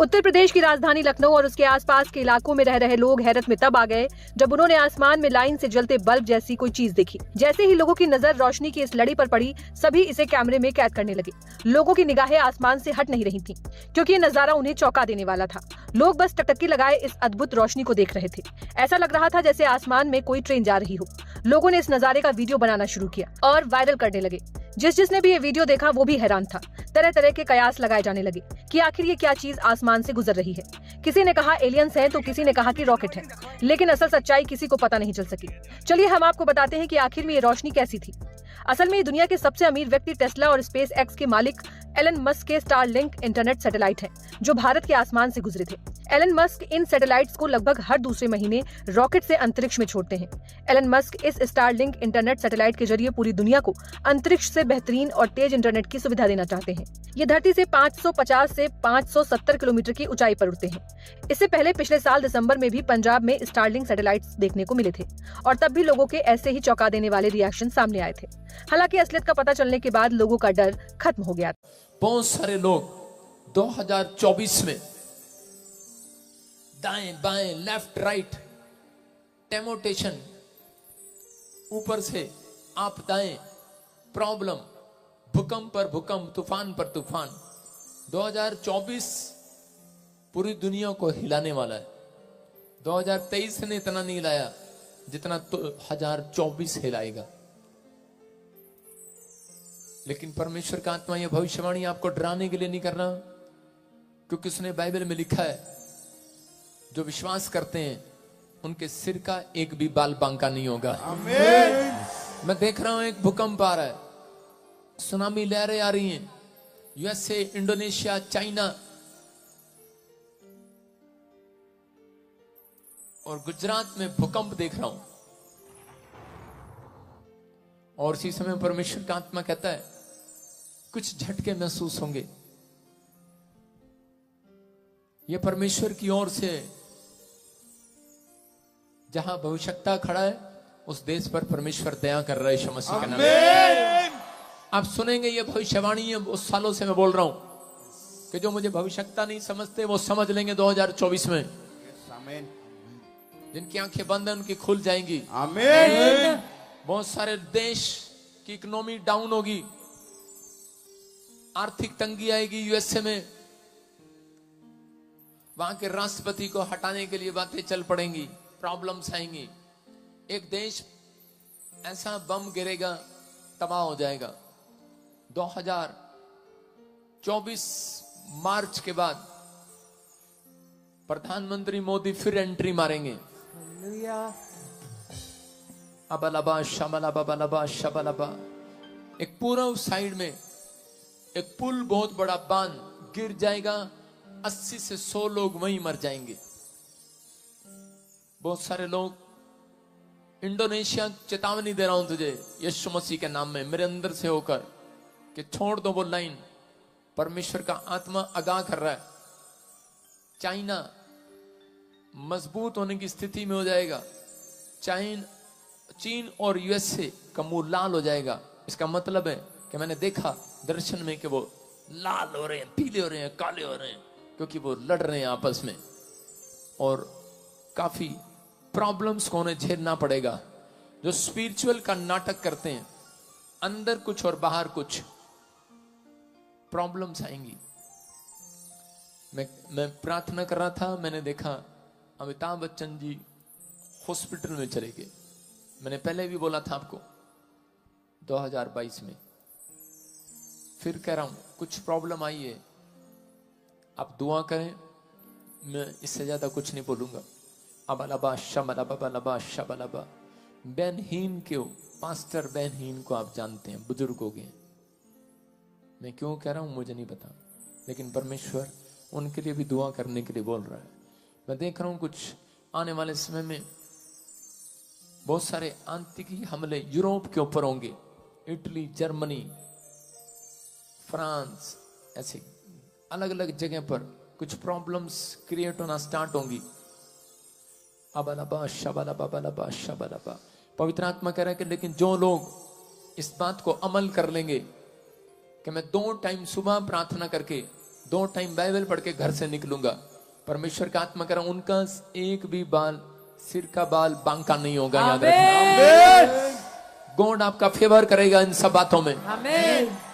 उत्तर प्रदेश की राजधानी लखनऊ और उसके आसपास के इलाकों में रह रहे लोग हैरत में तब आ गए जब उन्होंने आसमान में लाइन से जलते बल्ब जैसी कोई चीज देखी। जैसे ही लोगों की नजर रोशनी की इस लड़ी पर पड़ी, सभी इसे कैमरे में कैद करने लगे। लोगों की निगाहें आसमान से हट नहीं रही थीं, क्योंकि ये नजारा उन्हें चौंका देने वाला था। लोग बस टकटकी लगाए इस अद्भुत रोशनी को देख रहे थे। ऐसा लग रहा था जैसे आसमान में कोई ट्रेन जा रही हो। लोगों ने इस नजारे का वीडियो बनाना शुरू किया और वायरल करने लगे। जिसने भी ये वीडियो देखा वो भी हैरान था। तरह तरह के कयास लगाए जाने लगे कि आखिर ये क्या चीज आसमान से गुजर रही है। किसी ने कहा एलियंस हैं, तो किसी ने कहा कि रॉकेट है, लेकिन असल सच्चाई किसी को पता नहीं चल सकी। चलिए हम आपको बताते हैं कि आखिर में ये रोशनी कैसी थी। असल में ये दुनिया के सबसे अमीर व्यक्ति टेस्ला और स्पेस एक्स के मालिक एलन मस्क के स्टारलिंक इंटरनेट सैटेलाइट हैं, जो भारत के आसमान से गुजरे थे। एलन मस्क इन सैटेलाइट्स को लगभग हर दूसरे महीने रॉकेट से अंतरिक्ष में छोड़ते हैं। एलन मस्क इस स्टारलिंक इंटरनेट सैटेलाइट के जरिए पूरी दुनिया को अंतरिक्ष से बेहतरीन और तेज इंटरनेट की सुविधा देना चाहते हैं। ये धरती से 550 से 570 किलोमीटर की ऊंचाई पर उड़ते हैं। इससे पहले पिछले साल दिसंबर में भी पंजाब में स्टारलिंक सैटेलाइट्स देखने को मिले थे और तब भी लोगों के ऐसे ही चौंका देने वाले रिएक्शन सामने आए थे। हालांकि असलियत का पता चलने के बाद लोगों का डर खत्म हो गया। बहुत सारे लोग 2024 में दाएं बाएं लेफ्ट राइट टेमोटेशन, ऊपर से आपदाएं, प्रॉब्लम, भूकंप पर भूकंप, तूफान पर तूफान। 2024 पूरी दुनिया को हिलाने वाला है। 2023 ने इतना नहीं हिलाया जितना 2024 हिलाएगा। लेकिन परमेश्वर का आत्मा यह भविष्यवाणी आपको डराने के लिए नहीं कर रहा, क्योंकि उसने बाइबल में लिखा है जो विश्वास करते हैं उनके सिर का एक भी बाल बांका नहीं होगा। आमीन। मैं देख रहा हूं एक भूकंप आ रहा है, सुनामी लहरें आ रही हैं, यूएसए, इंडोनेशिया, चाइना और गुजरात में भूकंप देख रहा हूं। और इसी समय परमेश्वर का आत्मा कहता है कुछ झटके महसूस होंगे। यह परमेश्वर की ओर से, जहां भविष्यता खड़ा है उस देश पर परमेश्वर दया कर रहा है यीशु मसीह के नाम में। आप सुनेंगे ये भविष्यवाणी है, उस सालों से मैं बोल रहा हूं कि जो मुझे भविष्यता नहीं समझते वो समझ लेंगे 2024 में। जिनकी आंखें बंद है उनकी खुल जाएंगी। आमीन। बहुत सारे देश की इकोनॉमी डाउन होगी, आर्थिक तंगी आएगी। यूएसए में वहां के राष्ट्रपति को हटाने के लिए बातें चल पड़ेंगी, प्रॉब्लम्स आएंगी। एक देश ऐसा बम गिरेगा, तबाह हो जाएगा। 2024 मार्च के बाद प्रधानमंत्री मोदी फिर एंट्री मारेंगे। अबलबा शबलबा बलबा शबलबा। एक पूर्व साइड में एक पुल, बहुत बड़ा बांध गिर जाएगा, 80 से 100 लोग वहीं मर जाएंगे। बहुत सारे लोग, इंडोनेशिया, चेतावनी दे रहा हूं तुझे यीशु मसीह के नाम में, मेरे अंदर से होकर, कि छोड़ दो वो लाइन। परमेश्वर का आत्मा आगाह कर रहा है। चाइना मजबूत होने की स्थिति में हो जाएगा। चीन और यूएसए का मुंह लाल हो जाएगा। इसका मतलब है कि मैंने देखा दर्शन में कि वो लाल हो रहे हैं, पीले हो रहे हैं, काले हो रहे हैं, क्योंकि वो लड़ रहे हैं आपस में और काफी प्रॉब्लम्स को उन्हें झेलना पड़ेगा। जो स्पिरिचुअल का नाटक करते हैं, अंदर कुछ और बाहर कुछ, प्रॉब्लम्स आएंगी। मैं प्रार्थना कर रहा था, मैंने देखा अमिताभ बच्चन जी हॉस्पिटल में चले गए। मैंने पहले भी बोला था आपको 2022 में, फिर कह रहा हूं कुछ प्रॉब्लम आई है, आप दुआ करें। मैं इससे ज्यादा कुछ नहीं बोलूंगा। अबलबा शबलबा शबलबा। बहनहीन क्यों, पास्टर बहनहीन को आप जानते हैं, बुजुर्ग हो गए। मैं क्यों कह रहा हूं मुझे नहीं पता, लेकिन परमेश्वर उनके लिए भी दुआ करने के लिए बोल रहा है। मैं देख रहा हूं कुछ आने वाले समय में बहुत सारे आतंकी हमले यूरोप के ऊपर होंगे। इटली, जर्मनी, फ्रांस, ऐसे अलग अलग जगह पर कुछ प्रॉब्लम्स क्रिएट होना स्टार्ट होंगी। अबलबा शबलबा बलबा शबलबा। पवित्र आत्मा कह रहा है कि लेकिन जो लोग इस बात को अमल कर लेंगे कि मैं 2 टाइम सुबह प्रार्थना करके 2 टाइम बाइबल पढ़ के घर से निकलूंगा, परमेश्वर का आत्मा कह रहा हूं, उनका एक भी बाल, सिर का बाल बांका नहीं होगा। याद रखना, गॉड आपका फेवर करेगा इन सब बातों में।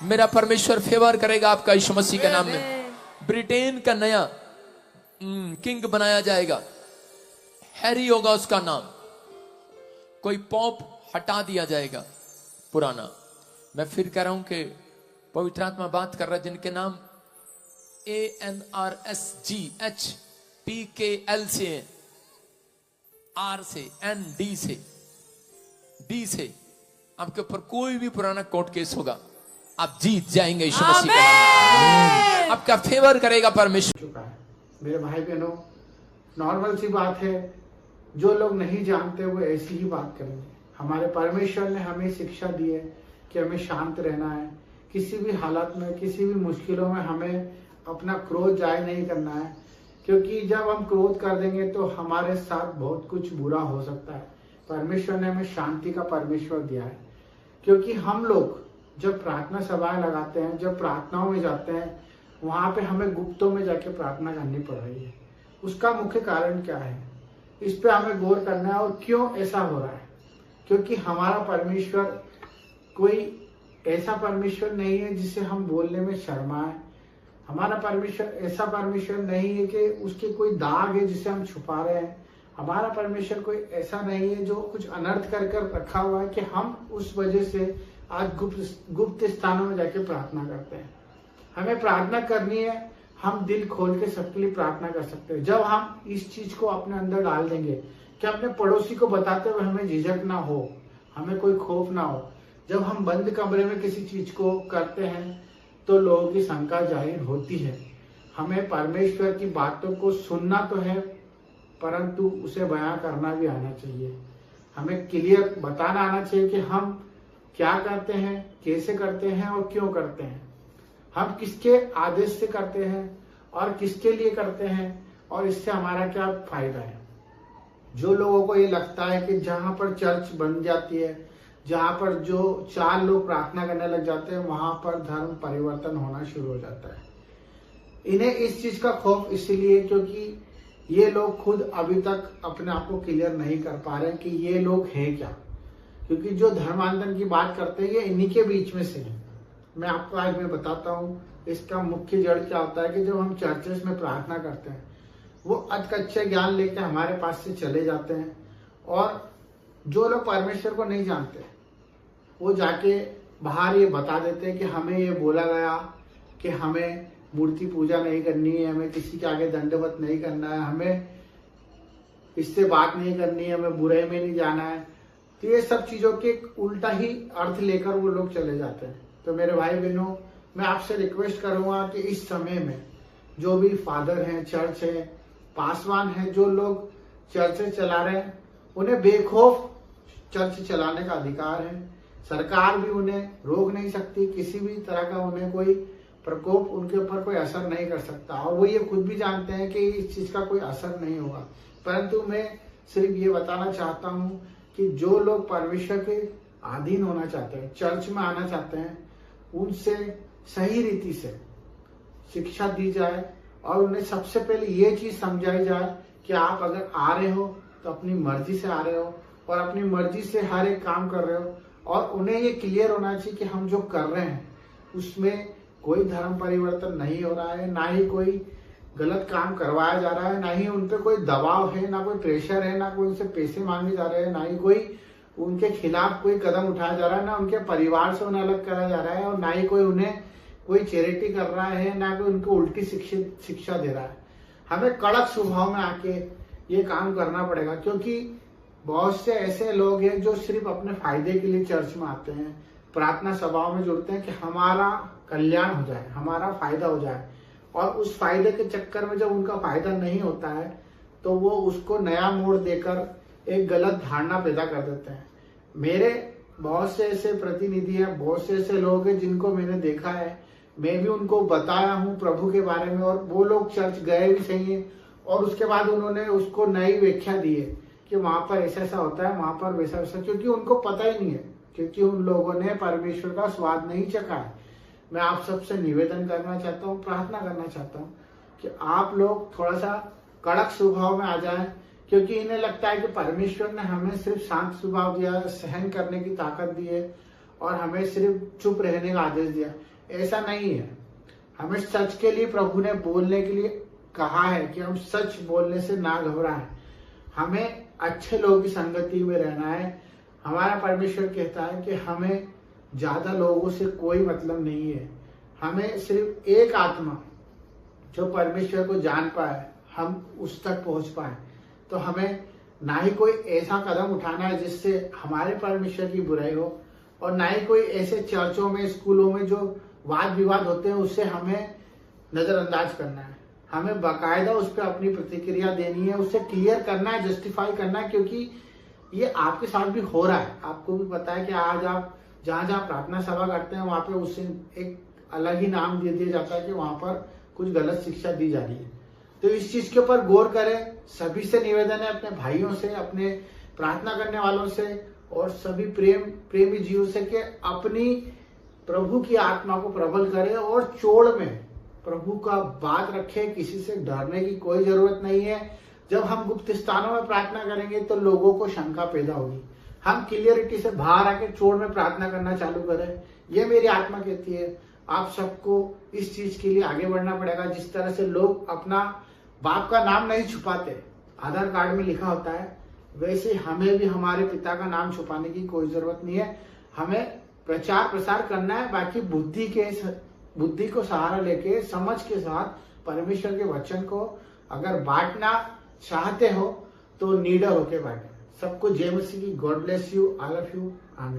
मेरा परमेश्वर फेवर करेगा आपका यीशु मसीह के नाम में। ब्रिटेन का नया किंग बनाया जाएगा, हैरी होगा उसका नाम। कोई पॉप हटा दिया जाएगा पुराना। मैं फिर कह रहा हूं कि पवित्र आत्मा बात कर रहा है जिनके नाम ANRSGHPKL से, R से, ND से, D से, आपके ऊपर कोई भी पुराना कोर्ट केस होगा, आप जीत जाएंगे यीशु मसीह के नाम में। आपका फेवर करेगा परमेश्वर। चुका है मेरे भाई बहनों, नॉर्मल सी बात है, जो लोग नहीं जानते वो ऐसी ही बात करेंगे। हमारे परमेश्वर ने हमें शिक्षा दी है कि हमें शांत रहना है, किसी भी हालत में, किसी भी मुश्किलों में हमें अपना क्रोध जाहिर नहीं करना है, क्योंकि जब हम क्रोध कर देंगे तो हमारे साथ बहुत कुछ बुरा हो सकता है। परमेश्वर ने हमें शांति का परमेश्वर दिया है, क्योंकि हम लोग जब प्रार्थना सभाएं लगाते हैं, जब प्रार्थनाओं में जाते हैं, वहां पे हमें गुप्तों में जाके प्रार्थना करनी पड़ रही है। उसका मुख्य कारण क्या है, इस पे हमें गौर करना है। और क्यों ऐसा हो रहा है, क्योंकि हमारा परमेश्वर कोई ऐसा परमेश्वर नहीं है जिसे हम बोलने में शर्माए। हमारा परमेश्वर ऐसा परमेश्वर नहीं है कि उसके कोई दाग है जिसे हम छुपा रहे हैं। हमारा परमेश्वर कोई ऐसा नहीं है जो कुछ अनर्थ कर कर रखा हुआ है कि हम उस वजह से आज गुप्त स्थानों में जाके प्रार्थना करते हैं। हमें प्रार्थना करनी है, हम दिल खोल के सबके लिए प्रार्थना कर सकते हैं। जब हम इस चीज को अपने अंदर डाल देंगे कि अपने पड़ोसी को बताते हुए हमें झिझक ना हो, हमें कोई खौफ ना हो। जब हम बंद कमरे में किसी चीज को करते हैं तो लोगों की शंका जाहिर होती है। हमें परमेश्वर की बातों को सुनना तो है, परंतु उसे बयां करना भी आना चाहिए। हमें क्लियर बताना आना चाहिए कि हम क्या करते हैं, कैसे करते हैं और क्यों करते हैं। हम किसके आदेश से करते हैं और किसके लिए करते हैं और इससे हमारा क्या फायदा है। जो लोगों को ये लगता है कि जहां पर चर्च बन जाती है, जहां पर जो 4 लोग प्रार्थना करने लग जाते हैं, वहां पर धर्म परिवर्तन होना शुरू हो जाता है। इन्हें इस चीज का खौफ इसलिए क्योंकि ये लोग खुद अभी तक अपने आप को क्लियर नहीं कर पा रहे कि ये लोग हैं क्या। क्योंकि जो धर्मांतरण की बात करते हैं ये इन्हीं के बीच में से है। मैं आपको आज मैं बताता हूँ इसका मुख्य जड़ क्या होता है कि जब हम चर्चेस में प्रार्थना करते हैं, वो अधकच्चे ज्ञान लेके हमारे पास से चले जाते हैं। और जो लोग परमेश्वर को नहीं जानते वो जाके बाहर ये बता देते हैं कि हमें ये बोला गया कि हमें मूर्ति पूजा नहीं करनी है, हमें किसी के आगे दंडवत नहीं करना है, हमें इससे बात नहीं करनी है, हमें बुराई में नहीं जाना है। तो ये सब चीजों के उल्टा ही अर्थ लेकर वो लोग चले जाते हैं। तो मेरे भाई बहनों, मैं आपसे रिक्वेस्ट करूंगा कि इस समय में जो भी फादर हैं, चर्च है, पासवान है, जो लोग चर्च चला रहे हैं, उन्हें बेखौफ चर्च चलाने का अधिकार है। सरकार भी उन्हें रोक नहीं सकती, किसी भी तरह का उन्हें कोई प्रकोप उनके ऊपर कोई असर नहीं कर सकता। और वो ये खुद भी जानते हैं कि इस चीज का कोई असर नहीं होगा। परंतु मैं सिर्फ ये बताना चाहता हूँ कि जो लोग परमेश्वर के अधीन होना चाहते हैं, चर्च में आना चाहते हैं, उनसे सही रीति से शिक्षा दी जाए और उन्हें सबसे पहले ये चीज समझाई जाए कि आप अगर आ रहे हो तो अपनी मर्जी से आ रहे हो और अपनी मर्जी से हर एक काम कर रहे हो। और उन्हें ये क्लियर होना चाहिए कि हम जो कर रहे हैं उसमें कोई धर्म परिवर्तन नहीं हो रहा है, ना ही कोई गलत काम करवाया जा रहा है, ना ही उन पे कोई दबाव है, ना कोई प्रेशर है, ना कोई उनसे पैसे मांगे जा रहे हैं, ना ही कोई उनके खिलाफ कोई कदम उठाया जा रहा है, ना उनके परिवार से उन्हें अलग करा जा रहा है, और ना ही कोई उन्हें कोई चैरिटी कर रहा है, ना कोई उनको उल्टी शिक्षा दे रहा है। हमें कड़क स्वभाव में आके ये काम करना पड़ेगा, क्योंकि बहुत से ऐसे लोग हैं जो सिर्फ अपने फायदे के लिए चर्च में आते हैं, प्रार्थना सभाओं में जुड़ते हैं कि हमारा कल्याण हो जाए, हमारा फायदा हो जाए। और उस फायदे के चक्कर में जब उनका फायदा नहीं होता है तो वो उसको नया मोड़ देकर एक गलत धारणा पैदा कर देते हैं। मेरे बहुत से ऐसे प्रतिनिधि हैं, बहुत से ऐसे लोग हैं जिनको मैंने देखा है, मैं भी उनको बताया हूँ प्रभु के बारे में, और वो लोग चर्च गए भी सही है और उसके बाद उन्होंने उसको नई व्याख्या दी है कि वहां पर ऐसा ऐसा होता है, वहां पर वैसा वैसा, क्योंकि उनको पता ही नहीं है, क्योंकि उन लोगों ने परमेश्वर का स्वाद नहीं चखा है। मैं आप सबसे निवेदन करना चाहता हूँ, प्रार्थना करना चाहता हूँ कि आप लोग थोड़ा सा कड़क स्वभाव में आ जाएं, क्योंकि इन्हें लगता है कि परमेश्वर ने हमें सिर्फ शांत स्वभाव दिया, सहन करने की ताकत दी है और हमें सिर्फ चुप रहने का आदेश दिया। ऐसा नहीं है। हमें सच के लिए प्रभु ने बोलने के लिए कहा है कि हम सच बोलने से ना घबराएं। हमें अच्छे लोगों की संगति में रहना है। हमारा परमेश्वर कहता है कि हमें ज्यादा लोगों से कोई मतलब नहीं है। हमें सिर्फ एक आत्मा जो परमेश्वर को जान पाए, हम उस तक पहुंच पाए। तो हमें ना ही कोई ऐसा कदम उठाना है जिससे हमारे परमेश्वर की बुराई हो, और ना ही कोई ऐसे चर्चों में, स्कूलों में जो वाद विवाद होते हैं उससे हमें नजरअंदाज करना है। हमें बाकायदा उस पर अपनी प्रतिक्रिया देनी है, उससे क्लियर करना है, जस्टिफाई करना है, क्योंकि ये आपके साथ भी हो रहा है। आपको भी पता है कि आज आप जहां जहां प्रार्थना सभा करते हैं वहां पे उससे एक अलग ही नाम दे दिया जाता है कि वहां पर कुछ गलत शिक्षा दी जा रही है। तो इस चीज के ऊपर गौर करें। सभी से निवेदन है, अपने भाइयों से, अपने प्रार्थना करने वालों से और सभी प्रेमी जीवों से कि अपनी प्रभु की आत्मा को प्रबल करें और चोड़ में प्रभु का बात रखें। किसी से डरने की कोई जरूरत नहीं है। जब हम गुप्त स्थानों में प्रार्थना करेंगे तो लोगों को शंका पैदा होगी। हम क्लियरिटी से बाहर आके चोड़ में प्रार्थना करना चालू करें। ये मेरी आत्मा कहती है। आप सबको इस चीज के लिए आगे बढ़ना पड़ेगा। जिस तरह से लोग अपना बाप का नाम नहीं छुपाते, आधार कार्ड में लिखा होता है, वैसे हमें भी हमारे पिता का नाम छुपाने की कोई जरूरत नहीं है। हमें प्रचार प्रसार करना है। बाकी बुद्धि को सहारा लेके, समझ के साथ परमेश्वर के वचन को अगर बांटना चाहते हो तो निडर होके बांटे। सबको जय मसीह की। God bless you, I love you, आमीन।